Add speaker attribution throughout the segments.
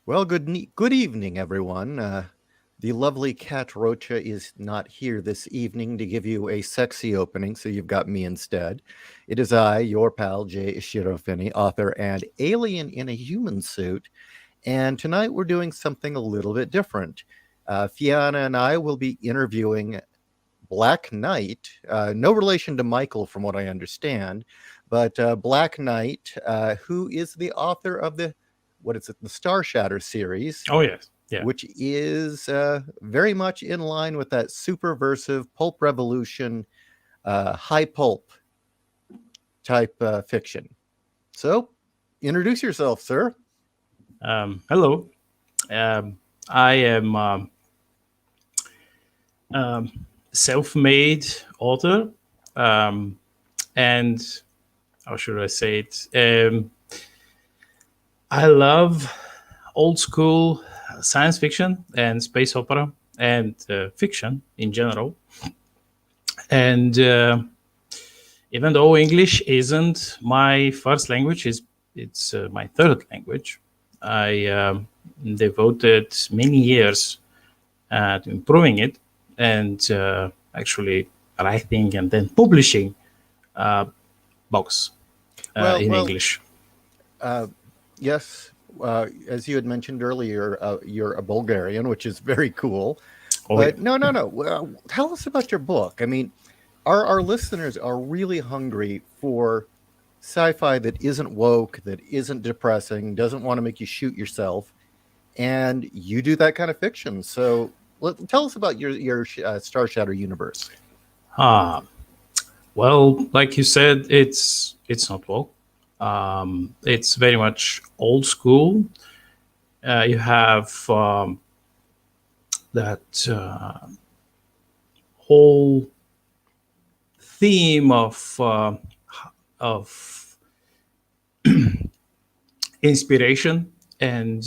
Speaker 1: Well, good evening, everyone. The lovely Cat Rocha is not here this evening to give you a sexy opening, so you've got me instead. It is I, your pal, Jay Ishirofini, author and alien in a human suit, and tonight we're doing something a little bit different. Fianna and I will be interviewing Black Knight, no relation to Michael from what I understand, but Black Knight, who is the author of the Star Shatter series,
Speaker 2: Oh yes, yeah.
Speaker 1: which is very much in line with that superversive pulp revolution, high pulp type fiction. So, introduce yourself, sir.
Speaker 2: Hello. I am self-made author, and how should I say it? I love old school science fiction and space opera and fiction in general. And even though English isn't my first language, it's my third language. I devoted many years to improving it and actually writing and then publishing books in English.
Speaker 1: Yes, as you had mentioned earlier, you're a Bulgarian, which is very cool.
Speaker 2: Oh,
Speaker 1: But
Speaker 2: yeah.
Speaker 1: no. Tell us about your book. I mean, our listeners are really hungry for sci-fi that isn't woke, that isn't depressing, doesn't want to make you shoot yourself, and you do that kind of fiction. So tell us about your Star Shatter universe.
Speaker 2: Ah, well, like you said, it's not woke. It's very much old school. You have that whole theme of inspiration and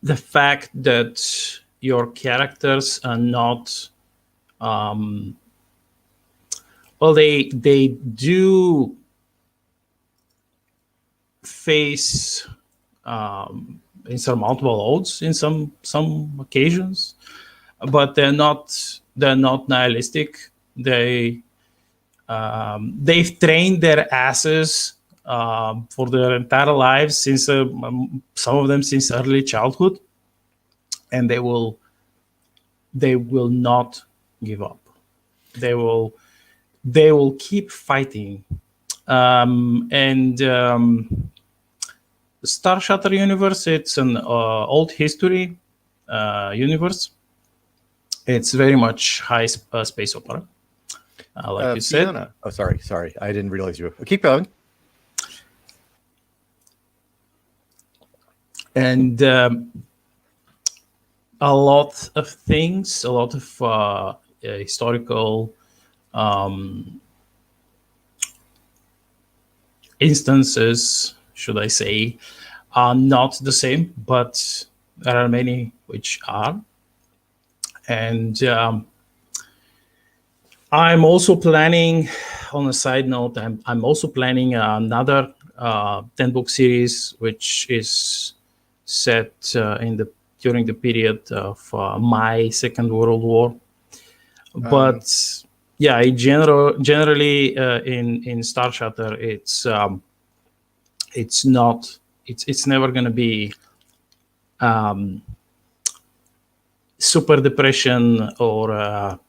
Speaker 2: the fact that your characters are not well, they do face insurmountable odds in some occasions, but they're not nihilistic. They've trained their asses for their entire lives since some of them since early childhood, and they will not give up. They will keep fighting. Star Shatter universe, it's an old history universe. It's very much high space opera, like you said.
Speaker 1: Fianna. Oh, sorry, I didn't realize you. Keep going.
Speaker 2: And a lot of things, a lot of historical instances, should I say, are not the same, but there are many which are. And I'm also planning, on a side note, I'm also planning another 10-book series, which is set during the period of my Second World War. But yeah, generally in Star Shatter, it's never going to be super depression or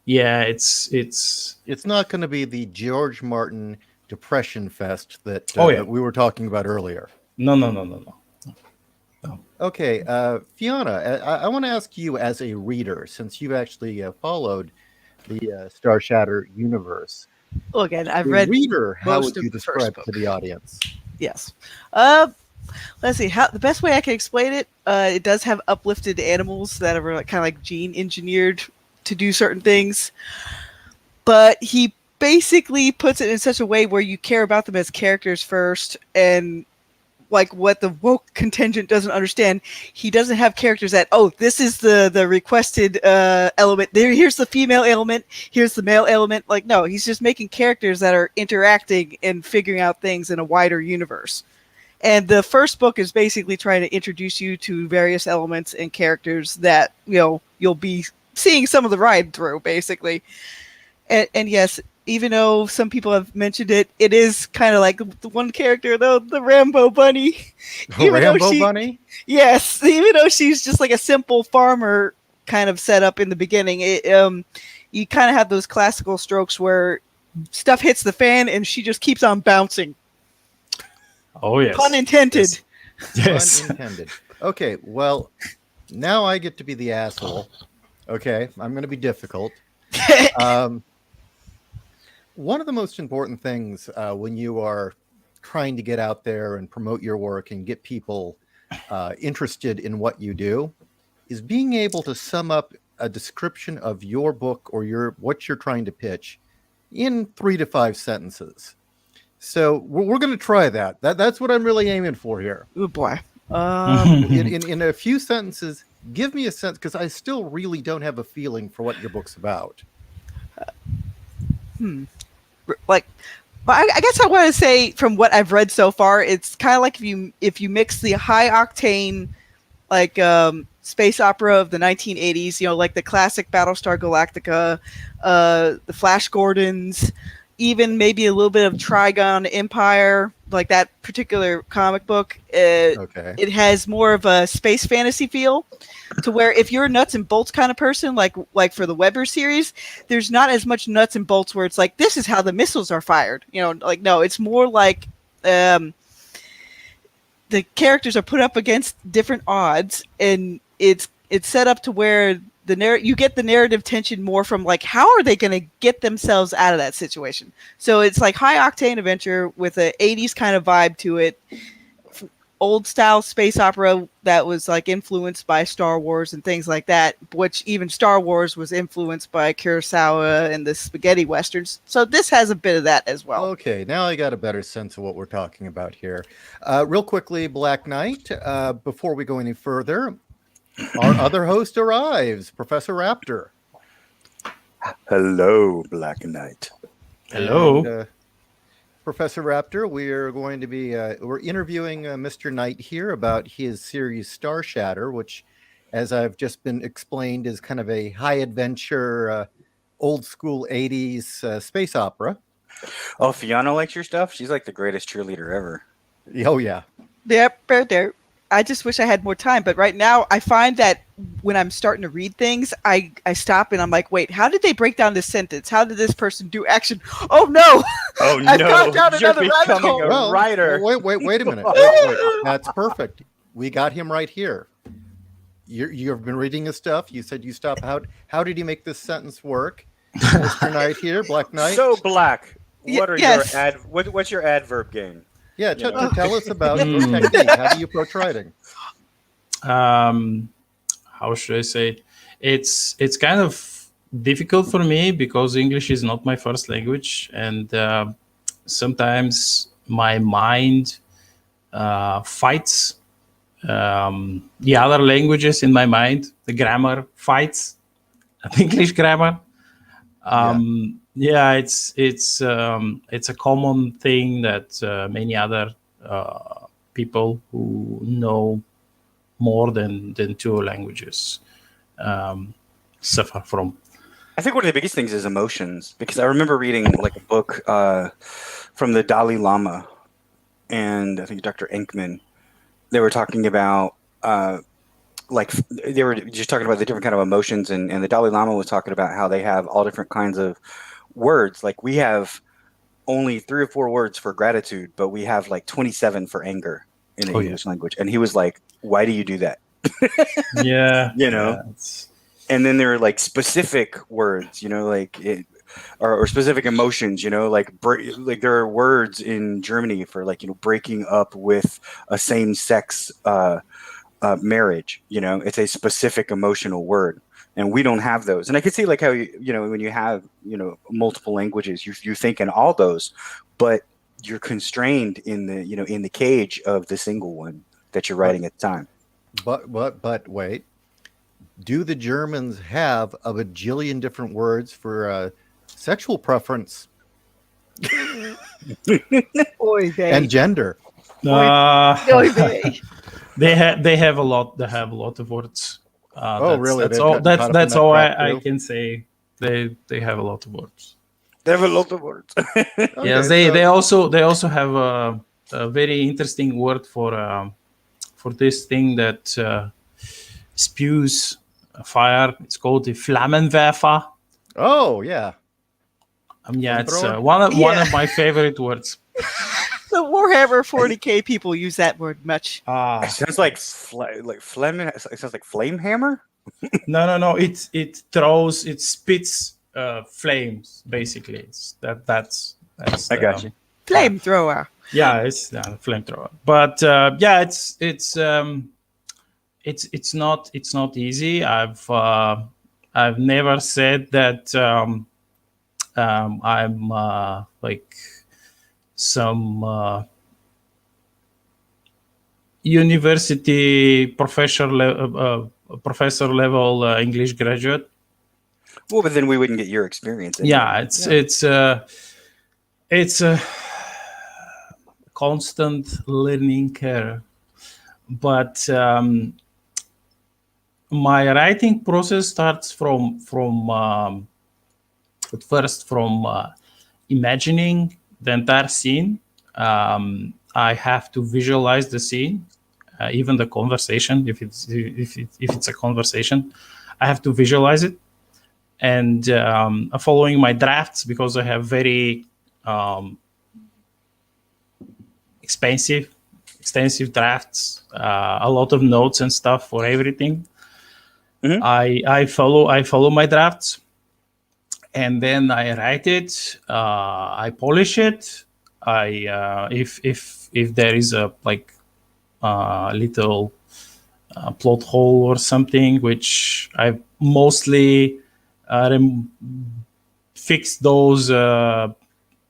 Speaker 1: it's not going to be the George Martin depression fest that that we were talking about earlier.
Speaker 2: No.
Speaker 1: Okay, Fianna, I want to ask you as a reader, since you've actually followed the Star Shatter universe.
Speaker 3: Well, again, I've read.
Speaker 1: Reader, how
Speaker 3: most
Speaker 1: would
Speaker 3: of
Speaker 1: you
Speaker 3: the
Speaker 1: describe
Speaker 3: first
Speaker 1: to the audience?
Speaker 3: Yes. Let's see. How the best way I can explain it. It does have uplifted animals that are kind of like gene engineered to do certain things, but he basically puts it in such a way where you care about them as characters first, and like what the woke contingent doesn't understand, he doesn't have characters that, oh, this is the requested element. Here's the female element. Here's the male element. Like, no, he's just making characters that are interacting and figuring out things in a wider universe. And the first book is basically trying to introduce you to various elements and characters that, you know, you'll be seeing some of the ride through, basically. And yes, even though some people have mentioned it, it is kind of like the one character, though, the Rambo bunny. Even though
Speaker 1: Rambo
Speaker 3: she-
Speaker 1: bunny?
Speaker 3: Yes, even though she's just like a simple farmer kind of set up in the beginning, you kind of have those classical strokes where stuff hits the fan and she just keeps on bouncing.
Speaker 2: Oh yes.
Speaker 3: Pun intended.
Speaker 2: Yes.
Speaker 1: Pun intended. Okay, well, now I get to be the asshole. Okay, I'm going to be difficult. One of the most important things when you are trying to get out there and promote your work and get people interested in what you do is being able to sum up a description of your book or what you're trying to pitch in 3 to 5 sentences. So we're going to try that. That's what I'm really aiming for here.
Speaker 3: Oh boy.
Speaker 1: In a few sentences, give me a sense, because I still really don't have a feeling for what your book's about.
Speaker 3: Like, but I guess I want to say from what I've read so far, it's kind of like if you mix the high octane, like space opera of the 1980s, you know, like the classic Battlestar Galactica, the Flash Gordons, even maybe a little bit of Trigon Empire, like that particular comic book.
Speaker 1: Okay.
Speaker 3: It has more of a space fantasy feel, to where if you're a nuts and bolts kind of person, like for the Weber series, there's not as much nuts and bolts where it's like, this is how the missiles are fired. You know, like, no, it's more like the characters are put up against different odds, and it's set up to where you get the narrative tension more from like, how are they going to get themselves out of that situation? So it's like high octane adventure with a 80s kind of vibe to it. Old style space opera that was like influenced by Star Wars and things like that, which even Star Wars was influenced by Kurosawa and the spaghetti westerns. So this has a bit of that as well.
Speaker 1: Okay, now I got a better sense of what we're talking about here. Real quickly, Black Knight, before we go any further, our other host arrives, Professor Raptor.
Speaker 4: Hello, Black Knight.
Speaker 2: Hello.
Speaker 1: And, Professor Raptor, we're going to be we're interviewing Mr. Knight here about his series Star Shatter, which, as I've just been explained, is kind of a high adventure, old school 80s space opera.
Speaker 4: Oh, Fianna likes your stuff? She's like the greatest cheerleader ever.
Speaker 1: Oh, yeah.
Speaker 3: Yep, right there. I just wish I had more time, but right now I find that when I'm starting to read things, I stop and I'm like, wait, how did they break down this sentence? How did this person do action? Oh no!
Speaker 4: Oh
Speaker 3: I've gone
Speaker 4: no!
Speaker 3: down
Speaker 4: You're
Speaker 3: another rabbit
Speaker 4: becoming
Speaker 3: hole.
Speaker 4: a writer.
Speaker 1: Wait a minute. Wait. That's perfect. We got him right here. You've been reading his stuff. You said you stopped. How did he make this sentence work? Mr. Knight here, Black Knight.
Speaker 4: So Black, what are
Speaker 3: yes.
Speaker 4: what's your adverb game?
Speaker 1: Yeah, tell us about your technique. How do you approach writing?
Speaker 2: How should I say it? It's kind of difficult for me because English is not my first language, and sometimes my mind fights the other languages in my mind. The grammar fights English grammar. Yeah, it's a common thing that many other people who know more than 2 languages suffer from.
Speaker 4: I think one of the biggest things is emotions, because I remember reading like a book from the Dalai Lama and I think Dr. Enkman. They were talking about they were just talking about the different kind of emotions, and the Dalai Lama was talking about how they have all different kinds of words. Like we have only 3 or 4 words for gratitude, but we have like 27 for anger in the English language. And he was like, why do you do that?
Speaker 2: Yeah.
Speaker 4: You know?
Speaker 2: Yeah,
Speaker 4: and then there are like specific words, you know, like or specific emotions, you know, like there are words in Germany for like, you know, breaking up with a same-sex marriage. You know, it's a specific emotional word, and we don't have those. And I can see like how you know, when you have, you know, multiple languages, you think in all those, but you're constrained in the, you know, in the cage of the single one that you're writing at the time.
Speaker 1: But wait, do the Germans have a bajillion different words for sexual preference
Speaker 3: Oy vey.
Speaker 1: and gender?
Speaker 3: Oy vey.
Speaker 2: They have a lot. They have a lot of words.
Speaker 1: Really?
Speaker 2: That's
Speaker 1: They've
Speaker 2: all.
Speaker 1: gotten caught up in
Speaker 2: That's
Speaker 1: that
Speaker 2: all
Speaker 1: crap
Speaker 2: I
Speaker 1: too?
Speaker 2: can say. They have a lot of words.
Speaker 4: They have a lot of words.
Speaker 2: Yes,
Speaker 1: Okay,
Speaker 2: they
Speaker 1: so-
Speaker 2: also have a very interesting word for this thing that spews fire. It's called the Flammenwerfer.
Speaker 1: Oh, yeah.
Speaker 2: Yeah, it's
Speaker 1: Flamethrower?
Speaker 2: one of my favorite words.
Speaker 3: The Warhammer 40k people use that word much.
Speaker 4: It sounds like flame. It sounds like flame hammer.
Speaker 2: No. It spits flames. Basically, that's
Speaker 4: I got you.
Speaker 3: Flamethrower.
Speaker 2: Yeah, it's a flamethrower. But yeah, it's not easy. I've never said that I'm like some university professor level English graduate.
Speaker 4: Well, but then we wouldn't get your experience.
Speaker 2: Yeah, it's a constant learning curve. But my writing process starts from at first from imagining the entire scene. I have to visualize the scene, even the conversation. If it's a conversation, I have to visualize it. And following my drafts, because I have very extensive drafts, a lot of notes and stuff for everything.
Speaker 4: Mhm.
Speaker 2: I follow my drafts, and then I write it. I polish it. If there is a little plot hole or something, which I mostly fixed those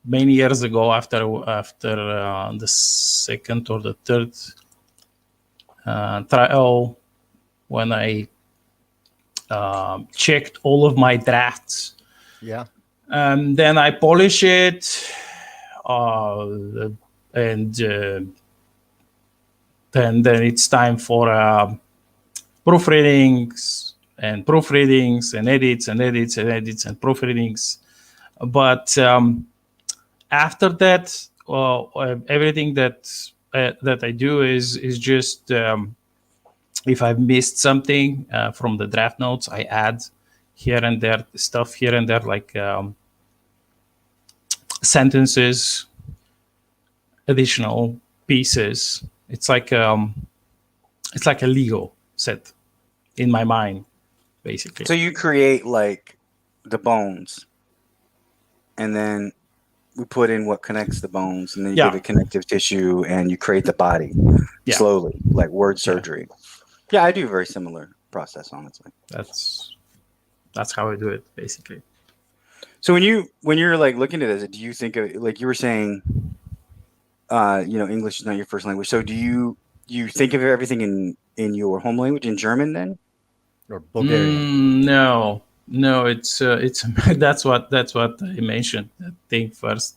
Speaker 2: many years ago after the second or the third trial, when I checked all of my drafts.
Speaker 1: Yeah.
Speaker 2: Then I polish it, and then it's time for proofreadings and edits and proofreadings. But after that, everything that I do is just if I've missed something from the draft notes, I add here and there stuff here and there, like sentences, additional pieces. It's like a Lego set in my mind, basically.
Speaker 4: So you create like the bones, and then we put in what connects the bones, and then you give it connective tissue, and you create the body slowly, like word surgery. Yeah, I do a very similar process, honestly.
Speaker 2: That's how I do it, basically.
Speaker 4: So when you're like looking at this, do you think of, like you were saying, English is not your first language. So do you think of everything in your home language, in German, then?
Speaker 1: Or Bulgarian?
Speaker 2: No, it's that's what I mentioned. I think first,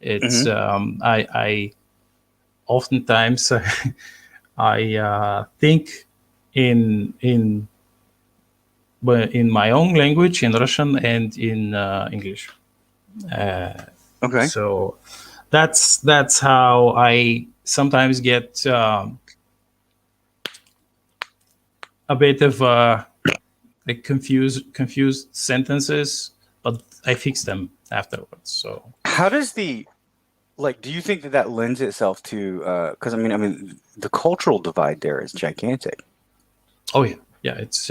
Speaker 2: it's I oftentimes I think in my own language, in Russian and in English.
Speaker 4: Okay.
Speaker 2: So that's how I sometimes get a bit of like confused sentences, but I fix them afterwards. So
Speaker 4: how does do you think that lends itself to, because I mean the cultural divide there is gigantic.
Speaker 2: Oh yeah, it's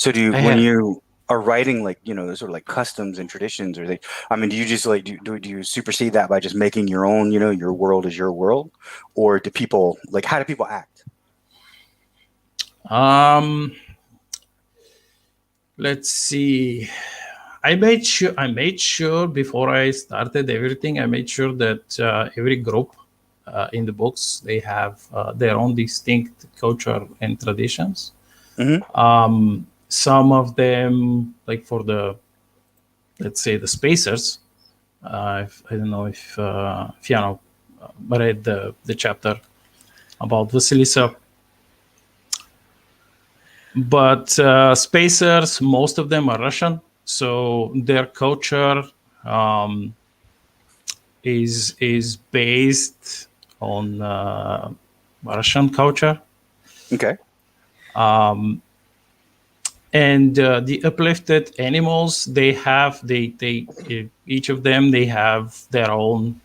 Speaker 4: so do you, when you are writing, like, sort of like customs and traditions, or do you just like do you supersede that by just making your own, your world is your world, or do people, like, how do people act?
Speaker 2: Let's see. I made sure before I started everything, I made sure that every group in the books, they have their own distinct culture and traditions.
Speaker 4: Mm-hmm.
Speaker 2: Some of them, like for let's say the spacers, I don't know if you know read the chapter about Vasilisa. But spacers, most of them are Russian, so their culture is based on Russian culture.
Speaker 4: Okay.
Speaker 2: And the uplifted animals, they each of them, they have their own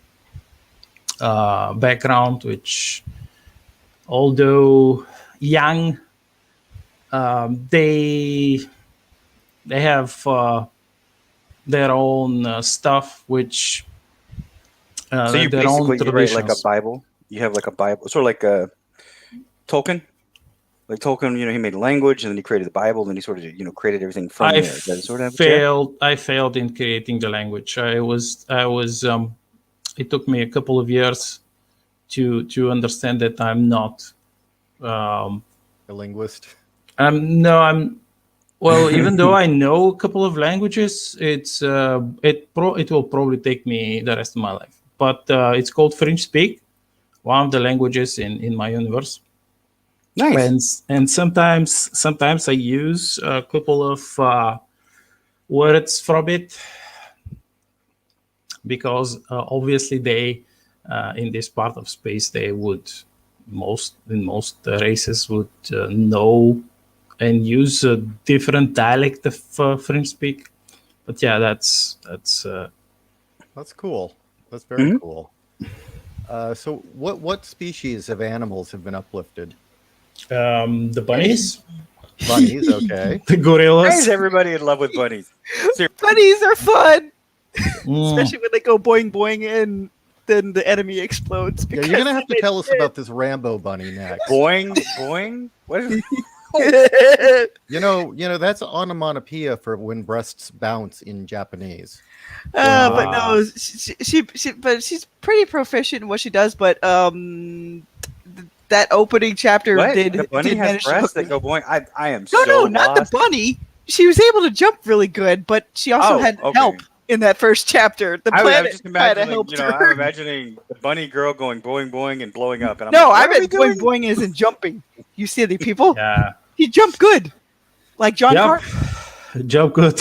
Speaker 2: background, which, although young, they have their own stuff, which
Speaker 4: So you
Speaker 2: their own
Speaker 4: basically you write like a
Speaker 2: traditions.
Speaker 4: Bible. You have like a Bible, sort of like a Tolkien. Like Tolkien, he made a language and then he created the Bible, and he sort of, created everything from there. Is that sort of what you have?
Speaker 2: I failed in creating the language. I was it took me a couple of years to understand that I'm not
Speaker 1: A linguist.
Speaker 2: well, even though I know a couple of languages, it will probably take me the rest of my life. But it's called French Speak, one of the languages in my universe.
Speaker 4: Nice.
Speaker 2: And sometimes I use a couple of words from it, because obviously they in this part of space, they would most races would know and use a different dialect of French Speak. But yeah, that's
Speaker 1: cool. That's very
Speaker 4: Mhm.
Speaker 1: cool. So what species of animals have been uplifted?
Speaker 2: the bunnies,
Speaker 1: Bunnies, okay.
Speaker 2: the
Speaker 4: Why is
Speaker 2: gorillas.
Speaker 4: everybody in love with bunnies?
Speaker 3: Bunnies are fun,
Speaker 2: Mm.
Speaker 3: especially when they go boing boing and then the enemy explodes.
Speaker 1: Yeah, you're gonna have to tell us about this Rambo bunny next.
Speaker 4: Boing, boing. What is?
Speaker 1: You know that's onomatopoeia for when breasts bounce in Japanese.
Speaker 3: But no, but she's pretty proficient in what she does. But that opening chapter
Speaker 4: What?
Speaker 3: did
Speaker 4: The bunny
Speaker 3: did
Speaker 4: has
Speaker 3: manage to
Speaker 4: breasts
Speaker 3: hook
Speaker 4: that
Speaker 3: me.
Speaker 4: go boing. I am
Speaker 3: No,
Speaker 4: so
Speaker 3: not the
Speaker 4: lost.
Speaker 3: bunny. She was able to jump really good, but she also
Speaker 4: Oh,
Speaker 3: had
Speaker 4: okay.
Speaker 3: help in that first chapter. The
Speaker 4: I was
Speaker 3: planet
Speaker 4: just
Speaker 3: kind of
Speaker 4: imagining,
Speaker 3: helped
Speaker 4: I'm
Speaker 3: her.
Speaker 4: imagining the bunny girl going boing boing and blowing up, and I'm
Speaker 3: No,
Speaker 4: like,
Speaker 3: I
Speaker 4: what are we
Speaker 3: meant boing
Speaker 4: doing?
Speaker 3: boing isn't jumping. You silly people.
Speaker 2: Yeah,
Speaker 3: He jumped good, like John
Speaker 2: Yep.
Speaker 3: Carter.
Speaker 2: job good.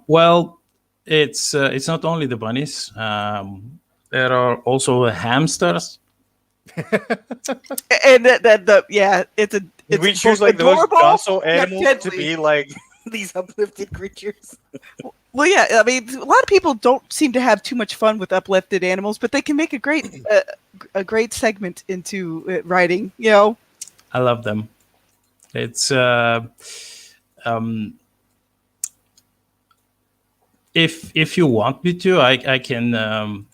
Speaker 2: Well, it's not only the bunnies. There are also hamsters.
Speaker 3: And it's
Speaker 4: Did we
Speaker 3: both
Speaker 4: choose like the most
Speaker 3: adorable
Speaker 4: docile
Speaker 3: yet
Speaker 4: animals to
Speaker 3: deadly.
Speaker 4: be like these uplifted creatures?
Speaker 3: Well, yeah, I mean, a lot of people don't seem to have too much fun with uplifted animals, but they can make a great segment into writing. You know,
Speaker 2: I love them. It's if you want me to, I can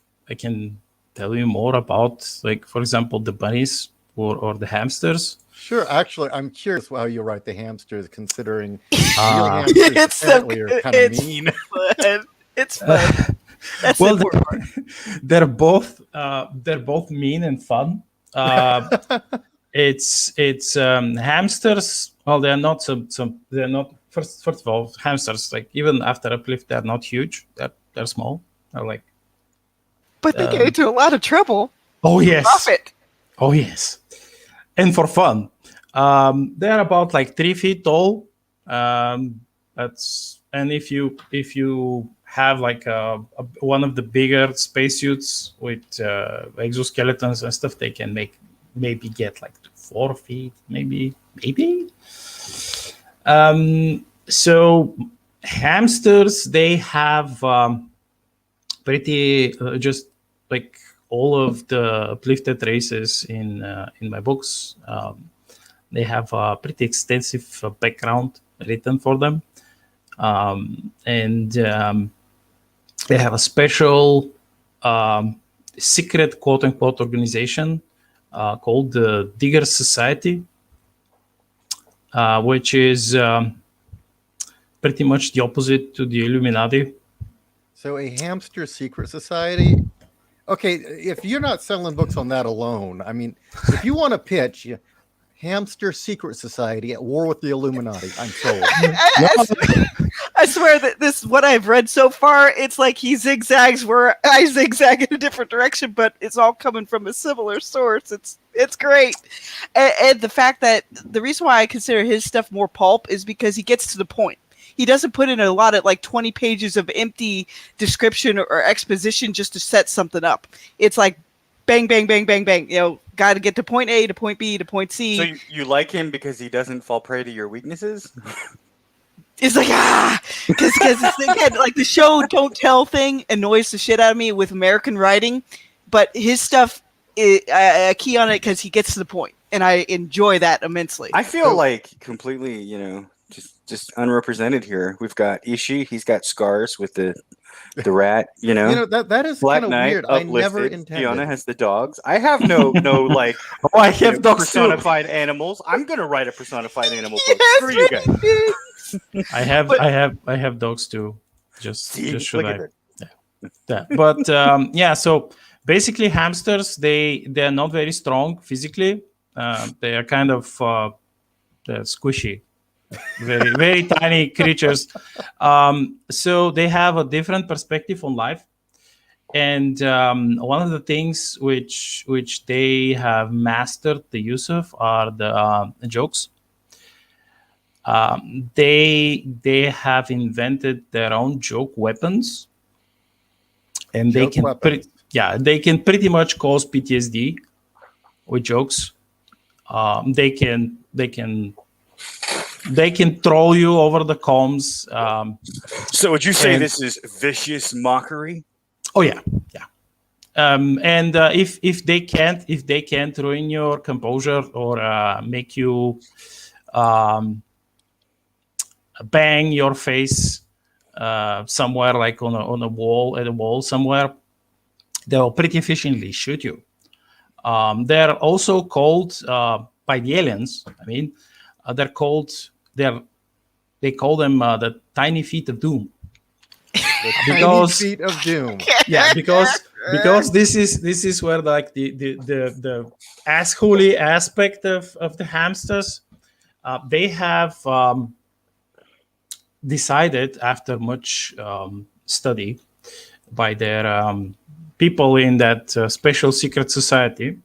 Speaker 2: tell you more about, like, for example, the bunnies or the hamsters.
Speaker 1: Sure, actually, I'm curious how you write the hamsters, considering
Speaker 2: Ah.
Speaker 1: real hamsters
Speaker 3: It's so
Speaker 1: apparently are
Speaker 3: good.
Speaker 1: kind of
Speaker 3: It's
Speaker 1: mean.
Speaker 3: fun. It's fun. That's
Speaker 2: Well,
Speaker 3: the important part.
Speaker 2: they're both mean and fun. It's hamsters. Well, they're not they're not first of all, hamsters, like, even after uplift, they're not huge. They're small. They're like,
Speaker 3: But they get into a lot of trouble.
Speaker 2: oh yes,
Speaker 3: Profit.
Speaker 2: oh yes, and for fun. They're about like 3 feet tall. That's and if you have like one of the bigger spacesuits with exoskeletons and stuff, they can maybe get like 4 feet, maybe. So hamsters, they have pretty just like all of the uplifted races in my books. They have a pretty extensive background written for them, and they have a special secret, quote unquote, organization called the Diggers Society, which is pretty much the opposite to the Illuminati.
Speaker 1: So a hamster secret society. Okay, if you're not selling books on that alone, I mean, if you want to pitch, Hamster secret society at war with the Illuminati. I'm sold.
Speaker 3: I swear that this, what I've read so far, it's like he zigzags where I zigzag in a different direction, but it's all coming from a similar source. It's great. And the fact that the reason why I consider his stuff more pulp is because he gets to the point. He doesn't put in a lot of like 20 pages of empty description or exposition just to set something up. It's like bang, bang, bang, bang, bang. You know, got to get to point A to point B to point C.
Speaker 4: So you like him because he doesn't fall prey to your weaknesses?
Speaker 3: It's like, because again, like the show don't tell thing annoys the shit out of me with American writing, but his stuff, I key on it because he gets to the point, and I enjoy that immensely.
Speaker 4: I feel like completely, just unrepresented here. We've got Ishii, he's got scars with the rat,
Speaker 1: that is
Speaker 4: Black
Speaker 1: kind of
Speaker 4: Knight,
Speaker 1: weird. I never
Speaker 4: uplifted.
Speaker 1: intended.
Speaker 4: Fiona has the dogs. I have no like
Speaker 2: I have dogs too.
Speaker 4: personified animals. I'm gonna write a personified animal book. Screw you guys.
Speaker 2: I have dogs too. Just should I? Yeah. But so basically hamsters they're not very strong physically. They are kind of they're squishy, very very tiny creatures. So they have a different perspective on life. And one of the things which they have mastered the use of are the jokes. They have invented their own joke weapons, and they can pretty much cause PTSD with jokes. They can troll you over the combs.
Speaker 4: So would you say this is vicious mockery?
Speaker 2: Oh yeah. And if they can't ruin your composure or make you bang your face somewhere, like on a wall somewhere, they'll pretty efficiently shoot you. They're also called by the aliens. I mean, they call them the tiny feet of doom.
Speaker 1: Because feet of doom.
Speaker 2: Yeah, because this is where like the assholey aspect of the hamsters. They have decided after much study by their people in that special secret society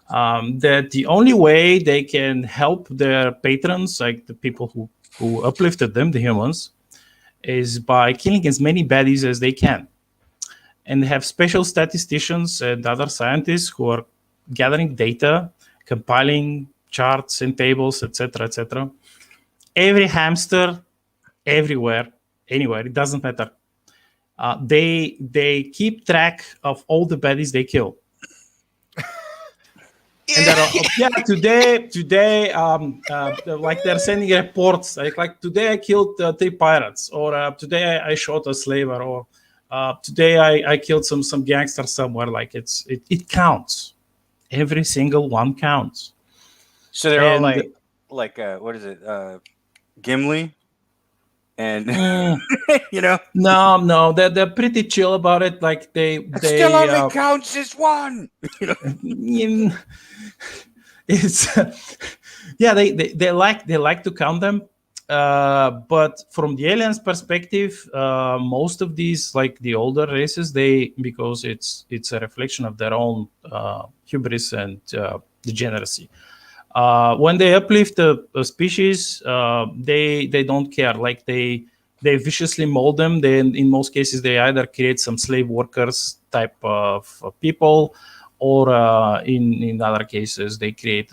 Speaker 2: that the only way they can help their patrons, like the people who uplifted them, the humans, is by killing as many baddies as they can. And they have special statisticians and other scientists who are gathering data, compiling charts and tables, etc., etc. Every hamster, everywhere, anywhere, it doesn't matter. They keep track of all the baddies they kill. And today, like they're sending reports, like today I killed 3 pirates, or today I shot a slaver, or today I killed some gangster somewhere. Like it counts. Every single one counts.
Speaker 4: So they're all like what is it, Gimli? And
Speaker 2: no, they're pretty chill about it. Like they
Speaker 4: still only counts as one.
Speaker 2: It's they like to count them, but from the aliens' perspective, most of these, like the older races, because it's a reflection of their own hubris and degeneracy. When they uplift a species, they don't care. Like they viciously mold them. Then in most cases they either create some slave workers type of people, or in other cases they create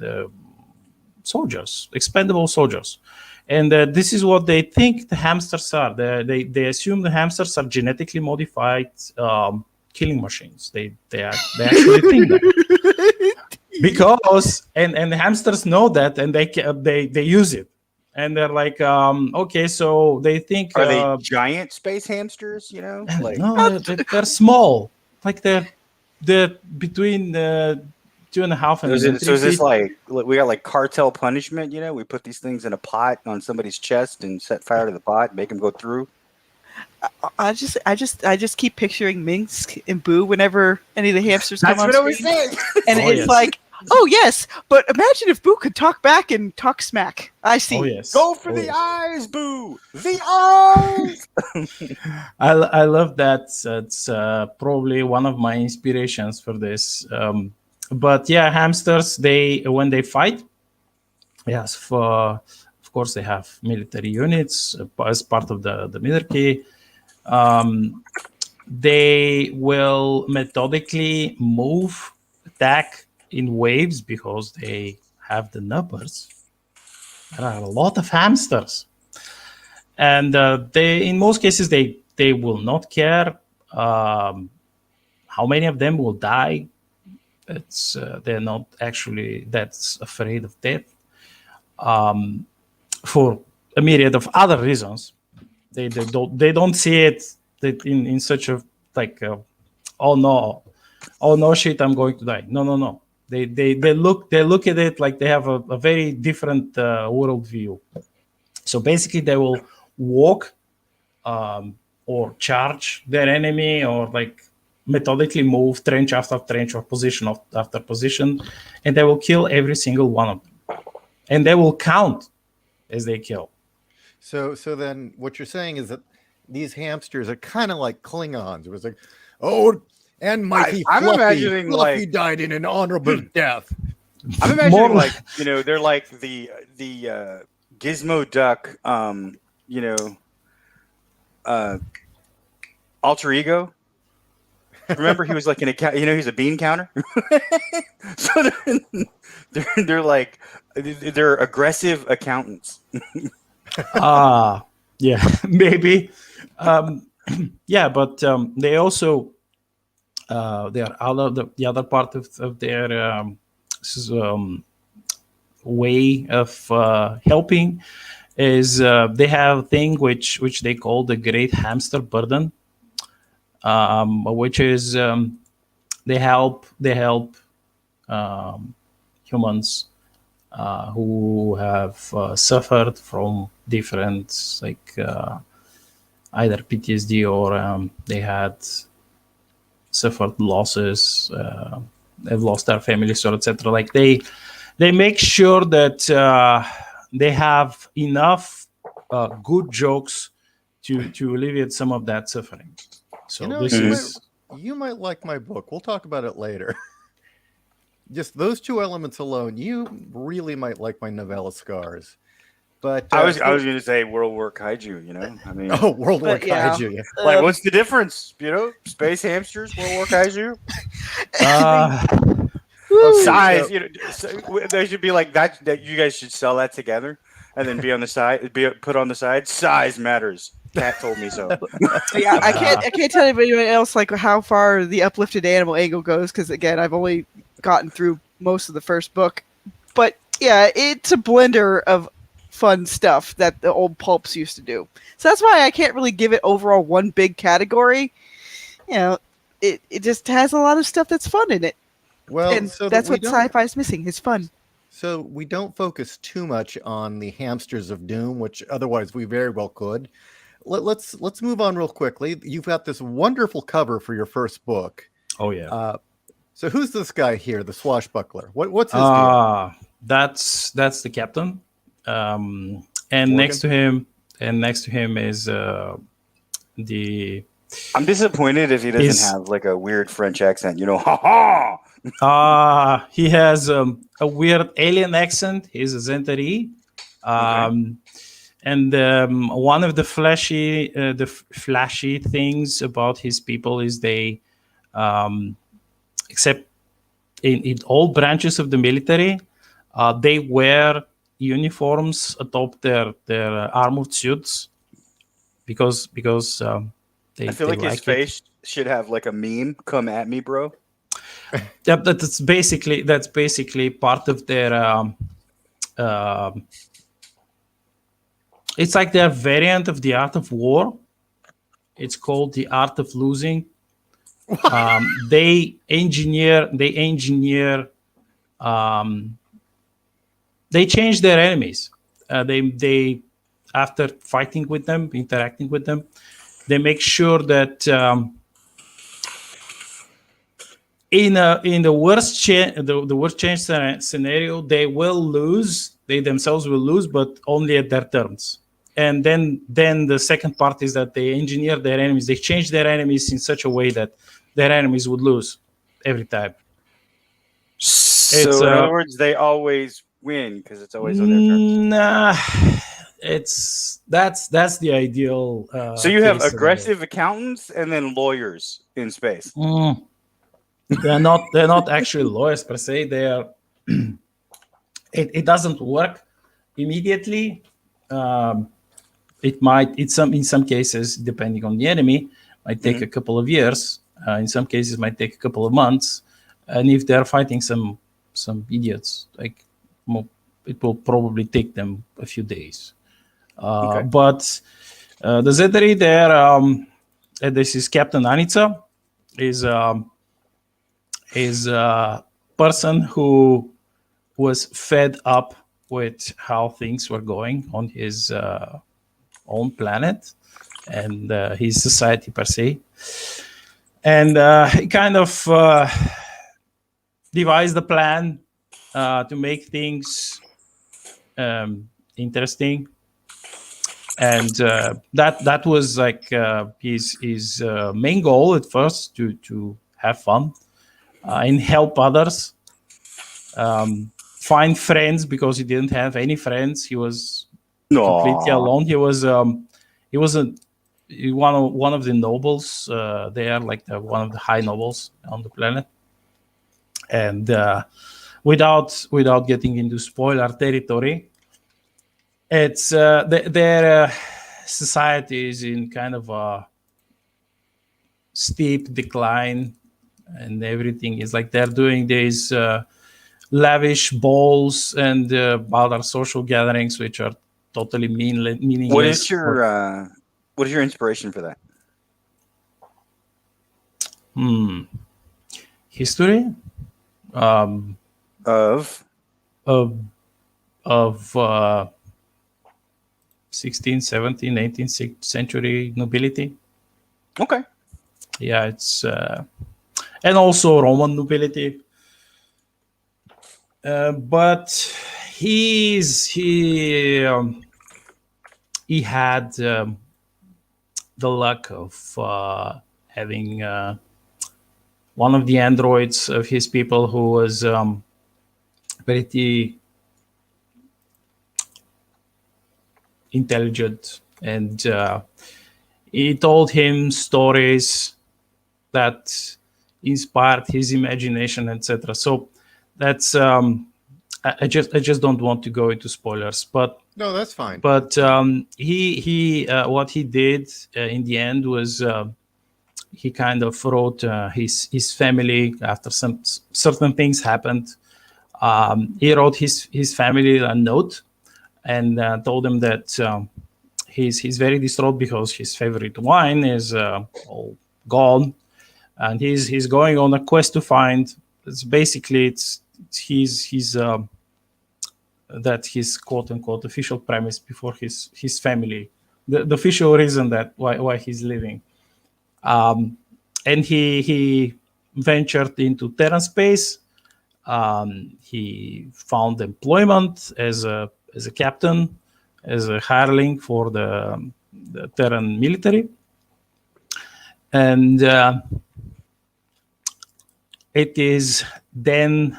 Speaker 2: soldiers, expendable soldiers. And this is what they think the hamsters are. They assume the hamsters are genetically modified killing machines. They actually think that. Because and the hamsters know that, and they use it, and they're like, okay, so they think
Speaker 4: are they giant space hamsters? Like
Speaker 2: no, they're small, like they're between 2.5 and 3 feet.
Speaker 4: So is this like we got like cartel punishment? We put these things in a pot on somebody's chest and set fire to the pot, make them go through.
Speaker 3: I just keep picturing Minsk and Boo whenever any of the hamsters come on.
Speaker 4: That's what I was saying.
Speaker 3: And it's like Oh yes, but imagine if Boo could talk back and talk smack. I see.
Speaker 2: Oh yes.
Speaker 4: Go for
Speaker 2: Oh,
Speaker 4: the
Speaker 2: yes.
Speaker 4: eyes, Boo! The eyes!
Speaker 2: I love that. That's probably one of my inspirations for this. But yeah, hamsters, when they fight, yes, of course they have military units as part of the military. They will methodically move, attack in waves because they have the numbers. There are a lot of hamsters, and in most cases they will not care how many of them will die. They're not actually that afraid of death for a myriad of other reasons. They don't see it in such a like oh no shit, I'm going to die. No. They look at it like they have a very different worldview. So basically, they will walk or charge their enemy, or like methodically move trench after trench or position after position, and they will kill every single one of them. And they will count as they kill.
Speaker 1: So then what you're saying is that these hamsters are kind of like Klingons. It was like, oh, and mighty
Speaker 4: I'm
Speaker 1: Fluffy.
Speaker 4: imagining,
Speaker 1: Fluffy
Speaker 4: like-
Speaker 1: died in an honorable death.
Speaker 4: I'm imagining
Speaker 2: More-
Speaker 4: like, they're like the Gizmo Duck, alter ego. Remember, he was like an account. He's a bean counter. So they're like they're aggressive accountants.
Speaker 2: Yeah, maybe. Yeah, but they also they are the other part of their way of helping is they have a thing which they call the Great Hamster Burden, which is they help humans who have suffered from different either PTSD or they had suffered losses, they've lost their families, or etc. Like they make sure that they have enough good jokes to alleviate some of that suffering. So this is
Speaker 1: You might like my book. We'll talk about it later. Just those two elements alone, you really might like my novella Scars. But
Speaker 4: I was going to say World War Kaiju. I mean,
Speaker 1: oh, World War
Speaker 3: But, yeah.
Speaker 1: Kaiju.
Speaker 4: like what's the difference? Space hamsters, World War Kaiju.
Speaker 3: Woo!
Speaker 4: Size, there should be like that you guys should sell that together and then be on the side, put on the side. Size matters. Cat told me so.
Speaker 3: Yeah, I can't tell anybody else like how far the uplifted animal angle goes, because again, I've only gotten through most of the first book. But yeah, it's a blender of fun stuff that the old pulps used to do. So that's why I can't really give it overall one big category. It just has a lot of stuff that's fun in it.
Speaker 1: Well,
Speaker 3: And
Speaker 1: so
Speaker 3: that's
Speaker 1: that
Speaker 3: what sci-fi is missing. It's fun.
Speaker 1: So we don't focus too much on the hamsters of doom, which otherwise we very well could. Let's move on real quickly. You've got this wonderful cover for your first book.
Speaker 2: oh yeah.
Speaker 1: So who's this guy here, the swashbuckler? What's his deal?
Speaker 2: That's the captain. And
Speaker 1: Morgan?
Speaker 2: next to him is the
Speaker 4: I'm disappointed if he doesn't
Speaker 2: Is-
Speaker 4: have like a weird French accent. Ha ha.
Speaker 2: he has a weird alien accent. He's a Zentari. And one of the flashy things about his people is they, except in all branches of the military, they wear uniforms atop their armored suits because they.
Speaker 4: I feel like his face should have like a meme. Come at me, bro.
Speaker 2: Yeah, that's basically part of their. It's like their variant of the art of war. It's called the art of losing. They engineer. They change their enemies. They after fighting with them, interacting with them, they make sure that in the worst change scenario, they will lose. They themselves will lose, but only at their terms. And then the second part is that they engineer their enemies. They change their enemies in such a way that their enemies would lose every time.
Speaker 4: So in other words, they always win because it's always on their terms.
Speaker 2: Nah, that's the ideal.
Speaker 4: So you have
Speaker 2: case
Speaker 4: aggressive accountants and then lawyers in space.
Speaker 2: They're not actually lawyers per se. They are. It doesn't work immediately. It might. In some cases, depending on the enemy, might take a couple of years. In some cases, might take a couple of months. And if they're fighting some idiots, like it will probably take them a few days. But the Z3 there, this is Captain Anica, is a person who was fed up with how things were going on his own planet and his society per se. And he kind of devised a plan to make things interesting. And that was like his main goal at first, to have fun and help others, find friends, because he didn't have any friends. He was completely alone. He was one of the nobles there, like one of the high nobles on the planet. And without getting into spoiler territory, it's their society is in kind of a steep decline, and everything is like they're doing these lavish balls and other social gatherings, which are totally meaningless.
Speaker 4: What is your inspiration for that?
Speaker 2: History
Speaker 4: Of
Speaker 2: 16th, 17th, 18th century nobility.
Speaker 4: Okay.
Speaker 2: Yeah, it's and also Roman nobility. But he had the luck of having one of the androids of his people who was pretty intelligent, and he told him stories that inspired his imagination, etc. So that's I just don't want to go into spoilers, but
Speaker 1: No, that's fine.
Speaker 2: But he what he did in the end was he kind of wrote his family after some certain things happened. He wrote his family a note and told them that he's very distraught because his favorite wine is all gone, and he's going on a quest to find. It's his quote unquote official premise before his family, the official reason that why he's living. And he ventured into Terran space. He found employment as a captain, as a hireling for the Terran military, and it is then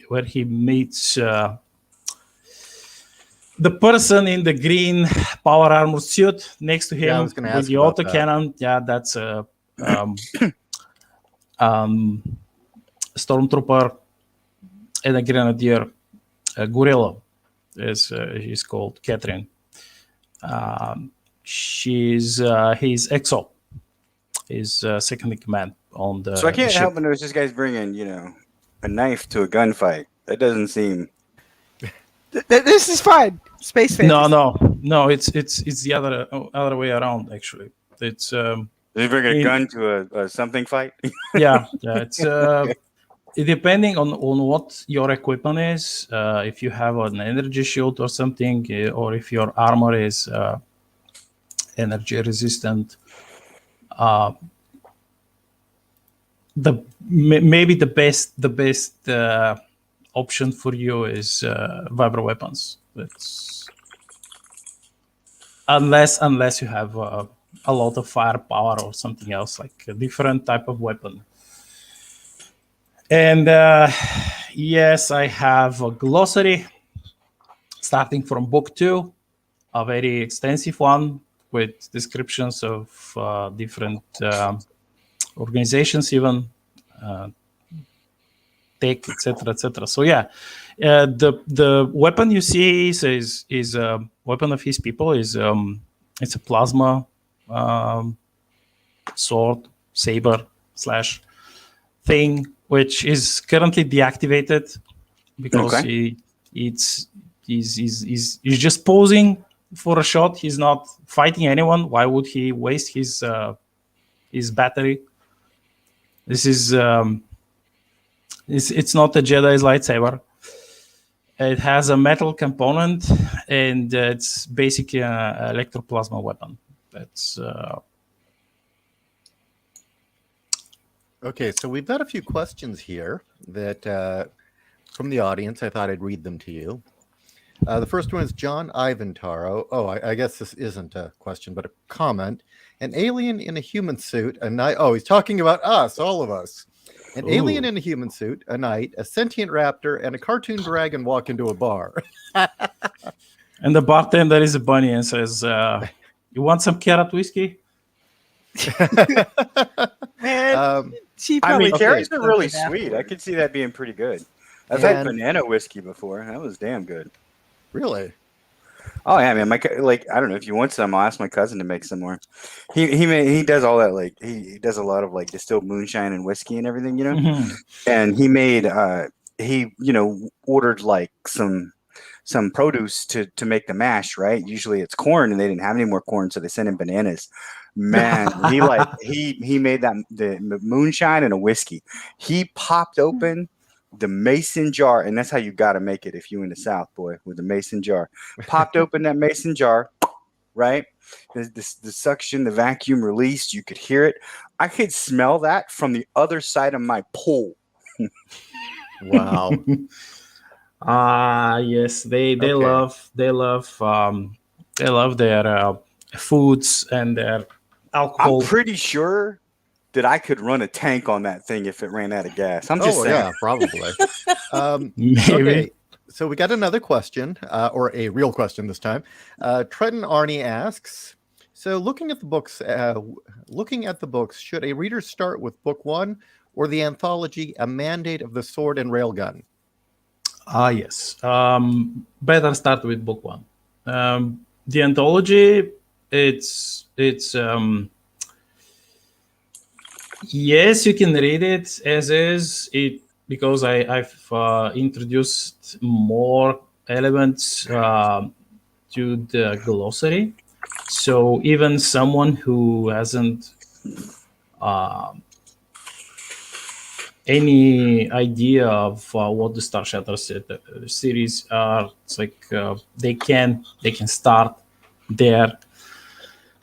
Speaker 2: where he meets the person in the green power armor suit next to him with the autocannon. Yeah, that's a stormtrooper and a grenadier, a gorilla, as she's called, Catherine. She's his exo, his second in command on the.
Speaker 4: So I can't
Speaker 2: ship.
Speaker 4: help but notice this guy's bringing, a knife to a gunfight. That doesn't seem.
Speaker 3: This is fine. Space fantasy.
Speaker 2: No. It's the other way around. Actually, it's.
Speaker 4: Does he bring a gun to a something fight?
Speaker 2: Yeah. It's depending on what your equipment is. If you have an energy shield or something, or if your armor is energy resistant. maybe the best option for you is vibro weapons. That's unless you have a lot of firepower or something else, like a different type of weapon. And yes, I have a glossary starting from book 2, a very extensive one with descriptions of different organizations, even tech, etc. So yeah, the weapon you see is a weapon of his people. Is it's a plasma sword, saber / thing, which is currently deactivated because he's just posing for a shot. He's not fighting anyone. Why would he waste his battery? This is it's not a Jedi's lightsaber. It has a metal component, and it's basically an electroplasma weapon. That's
Speaker 1: Okay, so we've got a few questions here that from the audience. I thought I'd read them to you. The first one is John Ivantaro. Oh, I guess this isn't a question, but a comment. An alien in a human suit, a knight. Oh, he's talking about us, all of us. An alien in a human suit, a knight, a sentient raptor, and a cartoon dragon walk into a bar.
Speaker 2: And the bartender is a bunny and says, "You want some carrot whiskey?"
Speaker 3: Man, she
Speaker 4: I
Speaker 3: probably
Speaker 4: mean, carrots are really
Speaker 3: something
Speaker 4: sweet. I
Speaker 3: afterwards.
Speaker 4: could see that being pretty good. I've had
Speaker 1: And-
Speaker 4: banana whiskey before. That was damn good.
Speaker 1: Really?
Speaker 4: Oh yeah, man. I don't know if you want some. I'll ask my cousin to make some more. He does all that. Like he does a lot of like distilled moonshine and whiskey and everything, you know.
Speaker 2: Mhm.
Speaker 4: And he made ordered like some produce to make the mash. Right. Usually it's corn, and they didn't have any more corn, so they sent him bananas. Man, he made the moonshine and a whiskey. He popped open the mason jar, and that's how you got to make it if you in the South, boy, with the mason jar. Popped open that mason jar, right? The suction, the vacuum released. You could hear it. I could smell that from the other side of my pool.
Speaker 1: Wow.
Speaker 2: Yes, they
Speaker 1: Okay.
Speaker 2: love their foods and their alcohol.
Speaker 4: I'm pretty sure that I could run a tank on that thing if it ran out of gas. I'm just saying.
Speaker 1: Yeah, probably.
Speaker 2: Maybe.
Speaker 1: Okay, so we got another question, or a real question this time. Trenton Arnie asks, so looking at the books, should a reader start with book 1 or the anthology A Mandate of the Sword and Railgun?
Speaker 2: Yes. Better start with book 1. The anthology, it's yes, you can read it as is. Because I've introduced more elements to the glossary. So even someone who hasn't any idea of what the Star Shatter series are, it's like they can start there.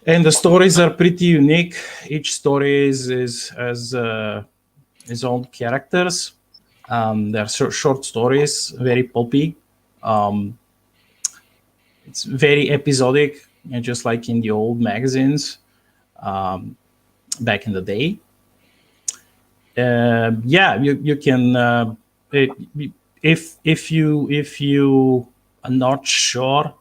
Speaker 2: And the stories are pretty unique. Each story has his own characters. They're short stories, very pulpy. It's very episodic, just like in the old magazines back in the day. You can if you are not sure,